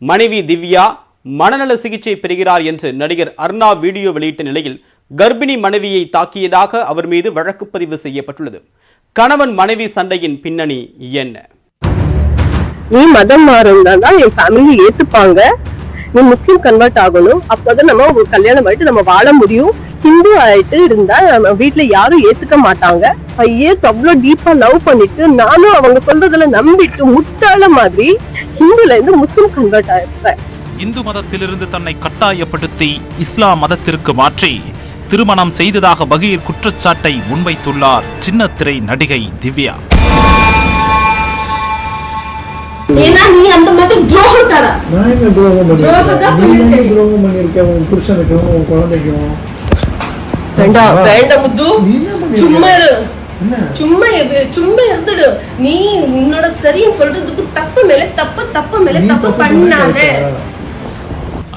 மனைவி திவ்யா மனநல சிகிச்சை பெறுகிறார் என்று நடிகர் அர்ணா வீடியோ வெளியிட்ட நிலையில் கர்ப்பிணி மனைவியை தாக்கியதாக அவர் மீது வழக்கு பதிவு செய்யப்பட்டுள்ளது. கணவன் மனைவி சண்டையின் பின்னணி என்ன? நீ மதம் மாறுனா என் ஃபேமிலி ஏத்துப்பாங்க, நீ முஸ்லீம் கன்வெர்ட் ஆகணும், அப்பதான் நம்ம ஒரு கல்யாணம் ஆயிட்டு நம்ம வாழ முடியும். ஹிந்து ஆயிட்டு இருந்தா நம்ம வீட்டுல யாரும் ஏத்துக்க மாட்டாங்க. 5 years அவ்வளவு டீப்பா லவ் பண்ணிட்டு நானும் அவங்க சொல்றதுல நம்பிட்டு முட்டாள மாதிரி ஹிந்துல இருந்து முஸ்லீம் கன்வெர்ட் ஆயிருப்பேன். இந்து மதத்திலிருந்து தன்னை கட்டாயப்படுத்தி இஸ்லாம் மதத்திற்கு மாற்றி திருமணம் செய்ததாக பகீர் குற்றச்சாட்டை முன்வைத்துள்ளார் சின்னத்திரை நடிகை திவ்யா. ஏன்னா நீ அந்த மாதிரி துரோகம் தர. நான் என்ன துரோகம் பண்ணிருக்கேன்? துரோகம் பண்ணிருக்கேன் உன் புருஷனுக்கும் உன் குழந்தைக்கும். வேண்டாம் வேண்டாம் முத்து, சும்மா இரு, சும்மா இருந்துடு. நீ உன்னோட சரின்னு சொல்றதுக்கு தப்பு மேல தப்பு பண்ணாத.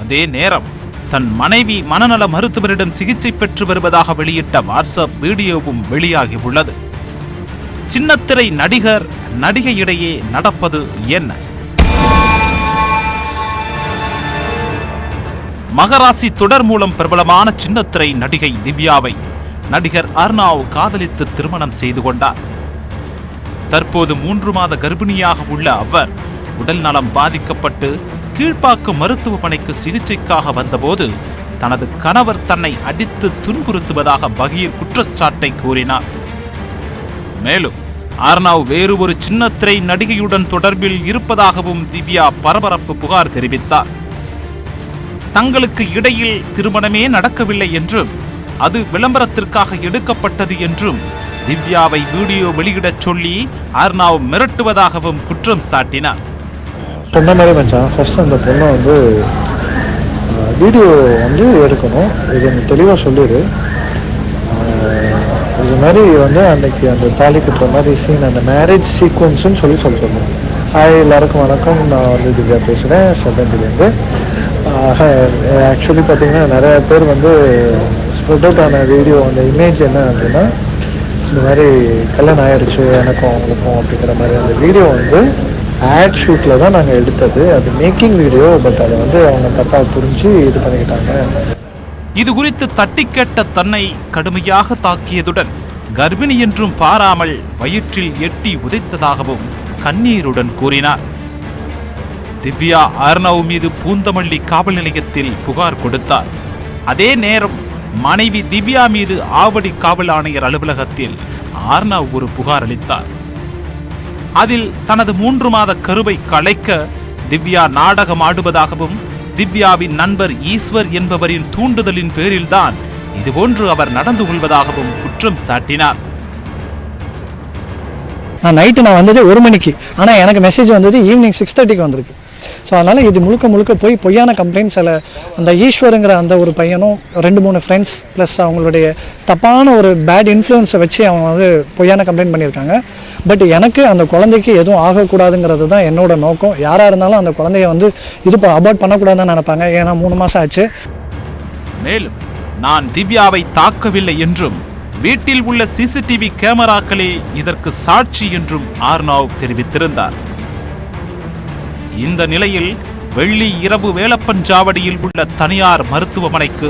அதே நேரம் தன் மனைவி மனநல மருத்துவரிடம் சிகிச்சை பெற்று வருவதாக வெளியிட்ட வாட்ஸ்அப் வீடியோவும் வெளியாகி உள்ளது. சின்னத்திரை நடிகர் நடிகை இடையே நடப்பது என்ன? மகராசி தொடர் மூலம் பிரபலமான சின்னத்திரை நடிகை திவ்யாவை நடிகர் அர்ணாவ் காதலித்து திருமணம் செய்து கொண்டார். தற்போது 3 மாத கர்ப்பிணியாக உள்ள அவர் உடல் நலம் பாதிக்கப்பட்டு கீழ்ப்பாக்கம் மருத்துவமனைக்கு சிகிச்சைக்காக வந்தபோது தனது கணவர் தன்னை அடித்து துன்புறுத்துவதாக பகீர் குற்றச்சாட்டை கூறினார். மேலும் அர்ணாவ் வேறு ஒரு சின்னத்திரை நடிகையுடன் தொடர்பில் இருப்பதாகவும் திவ்யா பரபரப்பு புகார் தெரிவித்தார். தங்களுக்கு இடையில் திருமணமே நடக்கவில்லை என்றும் அது விளம்பரத்திற்காக எடுக்கப்பட்டது என்றும் திவ்யாவை வீடியோ வெளியிடச் சொல்லி அர்ணாவ் மிரட்டுவதாகவும் குற்றம் சாட்டினார். சொன்ன மாதிரி மச்சான், ஃபர்ஸ்ட் அந்த பொண்ணை வந்து வீடியோ வந்து எடுக்கணும், இது தெளிவாக சொல்லிடு. இது மாதிரி வந்து அன்னைக்கு அந்த தாலி கட்டுற மாதிரி சீன், அந்த மேரேஜ் சீக்வன்ஸ்ன்னு சொல்லணும். ஹாய் எல்லாருக்கும் வணக்கம், நான் வந்து திவ்யா பேசுகிறேன் செவன்டிலேருந்து. ஆக்சுவலி பார்த்தீங்கன்னா நிறைய பேர் வந்து ஸ்ப்ரெட் அவுட் ஆன வீடியோ, அந்த இமேஜ் என்ன அப்படின்னா இந்த மாதிரி கல்யாணம் ஆயிடுச்சு எனக்கும் அவங்களுக்கும் அப்படிங்கிற மாதிரி அந்த வீடியோ வந்து ஆட் ஷூட்டில் தான் நாங்கள் எடுத்தது. அது மேக்கிங் வீடியோ, பட் அதை வந்து அவங்க தப்பாக புரிஞ்சு இது பண்ணிக்கிட்டாங்க. இது குறித்து தட்டி கேட்ட தன்னை கடுமையாக தாக்கியதுடன் கர்ப்பிணி என்றும் பாராமல் வயிற்றில் எட்டி உதைத்ததாகவும் கண்ணீருடன் கூறினார். திவ்யா அர்ணவ் மீது பூந்தமல்லி காவல் நிலையத்தில் புகார் கொடுத்தார். அதே நேரம் மனைவி திவ்யா மீது ஆவடி காவல் ஆணையர் அலுவலகத்தில் அர்ணவ் ஒரு புகார் அளித்தார். அதில் தனது 3 மாத கருவை கலைக்க திவ்யா நாடகம் ஆடுவதாகவும் திவ்யாவின் நண்பர் ஈஸ்வர் என்பவரின் தூண்டுதலின் பேரில்தான் இதுபோன்று அவர் நடந்து கொள்வதாகவும் குற்றம் சாட்டினார். நைட்டு நான் வந்தது 1 மணிக்கு, ஆனால் எனக்கு மெசேஜ் வந்தது ஈவினிங் 6:30க்கு வந்திருக்கு. ஸோ அதனால் இது முழுக்க போய் பொய்யான கம்ப்ளைண்ட்ஸ். அந்த ஈஸ்வருங்கிற அந்த ஒரு பையனும் 2-3 ஃப்ரெண்ட்ஸ் ப்ளஸ் அவங்களுடைய தப்பான ஒரு பேட் இன்ஃப்ளூயன்ஸை வச்சு அவங்க வந்து பொய்யான கம்ப்ளைண்ட் பண்ணியிருக்காங்க. பட் எனக்கு அந்த குழந்தைக்கு எதுவும் ஆகக்கூடாதுங்கிறது தான் என்னோட நோக்கம். யாராக இருந்தாலும் அந்த குழந்தைய வந்து இது அபார்ட் பண்ணக்கூடாதுன்னு நினைப்பாங்க, ஏன்னா 3 மாதம் ஆச்சு. மேலும் நான் திவ்யாவை தாக்கவில்லை என்றும் வீட்டில் உள்ள சிசிடிவி கேமராக்களே இதற்கு சாட்சி என்றும் அர்ணாவ் தெரிவித்திருந்தார். இந்த நிலையில் வெள்ளி இரவு வேலப்பஞ்சாவடியில் உள்ள தனியார் மருத்துவமனைக்கு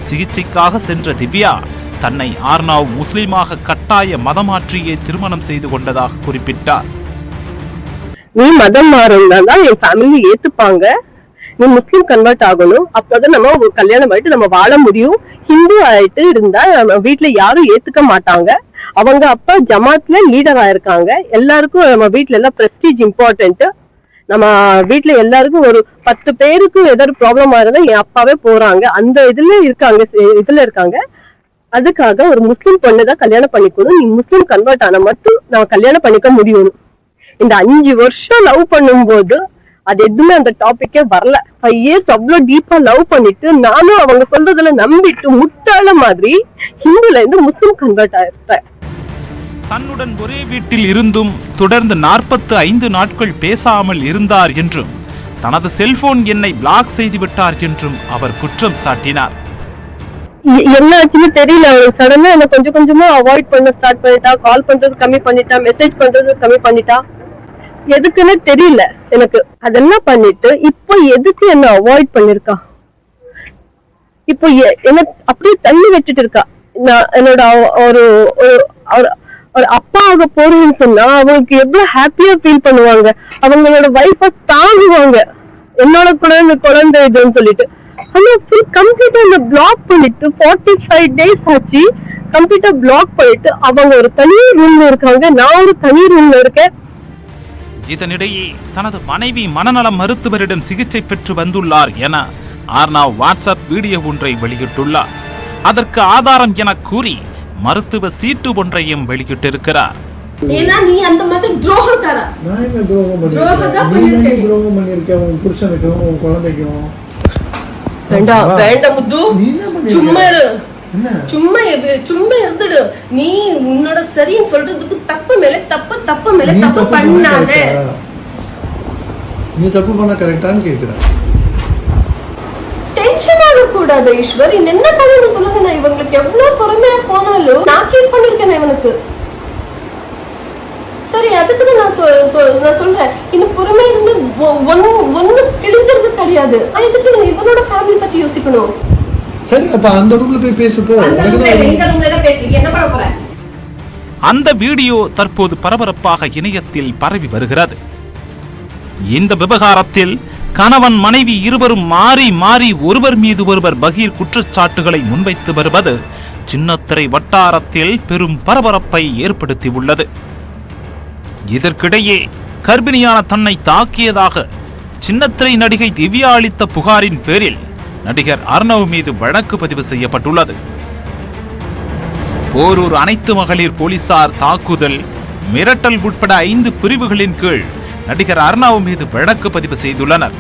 சிகிச்சைக்காக சென்ற திவ்யா தன்னை அர்ணாவ் முஸ்லீமாக கட்டாய மதமாற்றியே திருமணம் செய்து கொண்டதாக குறிப்பிட்டார். நீ மதம் மாறுனா என் ஃபேமிலி ஏத்துப்பாங்க, நீ முஸ்லீம் கன்வெர்ட் ஆகணும், அப்பதான் நம்ம ஒரு கல்யாணம் ஆயிட்டு நம்ம வாழ முடியும். ஹிந்து ஆயிட்டு இருந்தா நம்ம வீட்டுல யாரும் ஏத்துக்க மாட்டாங்க. அவங்க அப்பா ஜமாத்ல லீடர் ஆயிருக்காங்க. எல்லாருக்கும் நம்ம வீட்டுல எல்லாம் பிரஸ்டீஜ் இம்பார்ட்டன்ட். நம்ம வீட்டுல எல்லாருக்கும் ஒரு 10 பேருக்கு ஏதாவது ப்ராப்ளம் ஆயிருந்தா என் அப்பாவே போறாங்க, அந்த இதுல இருக்காங்க. அதுக்காக ஒரு முஸ்லீம் பொண்ணுதான் கல்யாணம் பண்ணிக்கணும், நீ முஸ்லீம் கன்வெர்ட் ஆனா மட்டும் நான் கல்யாணம் பண்ணிக்க முடியும். இந்த 5 வருஷம் லவ் பண்ணும்போது அது எதுவுமே அந்த டாபிக்கே வரல. 5 years அவ்வளவு டீப்பா லவ் பண்ணிட்டு நானும் அவங்க சொல்றதுல நம்பிட்டு முட்டாள மாதிரி ஹிந்துல இருந்து முஸ்லீம் கன்வெர்ட் ஆயிருப்பேன். தன்னுடன் ஒரே வீட்டில் இருந்தும் தொடர்ந்து 45 நாட்கள் பேசாமல் இருந்தார் என்றும் தனது செல்போன் எண்ணை பிளாக் செய்து விட்டார் என்றும் அவர் குற்றம் சாட்டினார். என்ன ஆச்சுன்னு தெரியல, அவர் சடனா என்ன கொஞ்சமா அவாய்ட் பண்ண ஸ்டார்ட் பண்ணிட்டா, கால் பண்றது கம்மி பண்ணிட்டா, மெசேஜ் பண்றது கம்மி பண்ணிட்டா. எதுக்குன்னு தெரியல எனக்கு. அதெல்லாம் பண்ணிட்டு இப்போ எதுக்கு என்ன அவாய்ட் பண்ணிருக்கா, இப்போ என்ன அப்படியே தள்ளி வச்சுட்டு இருக்கா. நான் என்னோட ஒரு ஒரு அப்பா ஆக போறேன்னு சொன்னா அவங்களுக்கு எவ்வளவு ஹாப்பியா ஃபீல் பண்ணுவாங்க, அவங்களோட வைஃப தாங்குவாங்க. என்னோட குழந்தை இதுன்னு சொல்லிட்டு ஆனா கம்ப்ளீட்டா என்ன பிளாக் பண்ணிட்டு 45 days ஆச்சு. கம்ப்ளீட்டா பிளாக் பண்ணிட்டு அவங்க ஒரு தனி ரூம்ல இருக்காங்க, நான் ஒரு தனி ரூம்ல இருக்கேன். இதனிடையே தனது மனைவி மனநல மருத்துவரிடம் சிகிச்சை பெற்று வந்துள்ளார் என அர்னாவ் வாட்ஸ்அப் வீடியோ ஒன்றை வெளியிட்டுள்ளார். அதற்கு ஆதாரம் என கூறி மருத்துவ சீட்டு ஒன்றையும் வெளியிட்டிருக்கிறார். ஏன்னா நீ அந்த மாதிரி துரோகக்கார. நான் என்ன துரோகம் பண்ணிருக்கேன் உன் புருஷனுக்கும் உன் குழந்தைக்கும். வேண்டாம் வேண்டாம் முத்து, சும்மா இரு, சும்மா இருந்துடு. நீ உன்னோட சரின்னு சொல்றதுக்கு தப்பு மேல தப்பு பண்ணாத. நீ தப்பு பண்ண கரெக்டான்னு கேக்குற. டென்ஷன் ஆக கூடாது ஈஸ்வர். என்ன பண்ணணும் சொல்லுங்க. நான் இவங்களுக்கு எவ்வளவு பொறுமையா போனாலும் நான் சீட் பண்ணிருக்கேன் இவனுக்கு. சரி, அதுக்குதான் நான் சொல்றேன். இன்னும் பொறுமையா இருந்து ஒண்ணு கிழிக்கிறது கிடையாது. இதுக்கு இவனோட ஃபேமிலி பத்தி யோசிக்கணும். சரி, அப்ப அந்த ரூம்ல போய் பேசுப்போ. என்ன பண்ண போற? அந்த வீடியோ தற்போது பரபரப்பாக இணையத்தில் பரவி வருகிறது. இந்த விவகாரத்தில் கணவன் மனைவி இருவரும் மாறி மாறி ஒருவர் மீது ஒருவர் பகீர் குற்றச்சாட்டுகளை முன்வைத்து வருவது சின்னத்திரை வட்டாரத்தில் பெரும் பரபரப்பை ஏற்படுத்தியுள்ளது. இதற்கிடையே கர்ப்பிணியான தன்னை தாக்கியதாக சின்னத்திரை நடிகை திவ்யா அளித்த புகாரின் பேரில் நடிகர் அர்னவ் மீது வழக்கு பதிவு செய்யப்பட்டுள்ளது. போரூர் அனைத்து மகளிர் போலீசார் தாக்குதல், மிரட்டல் உட்பட 5 பிரிவுகளின் கீழ் நடிகர் அர்னவ் மீது வழக்கு பதிவு செய்துள்ளனர்.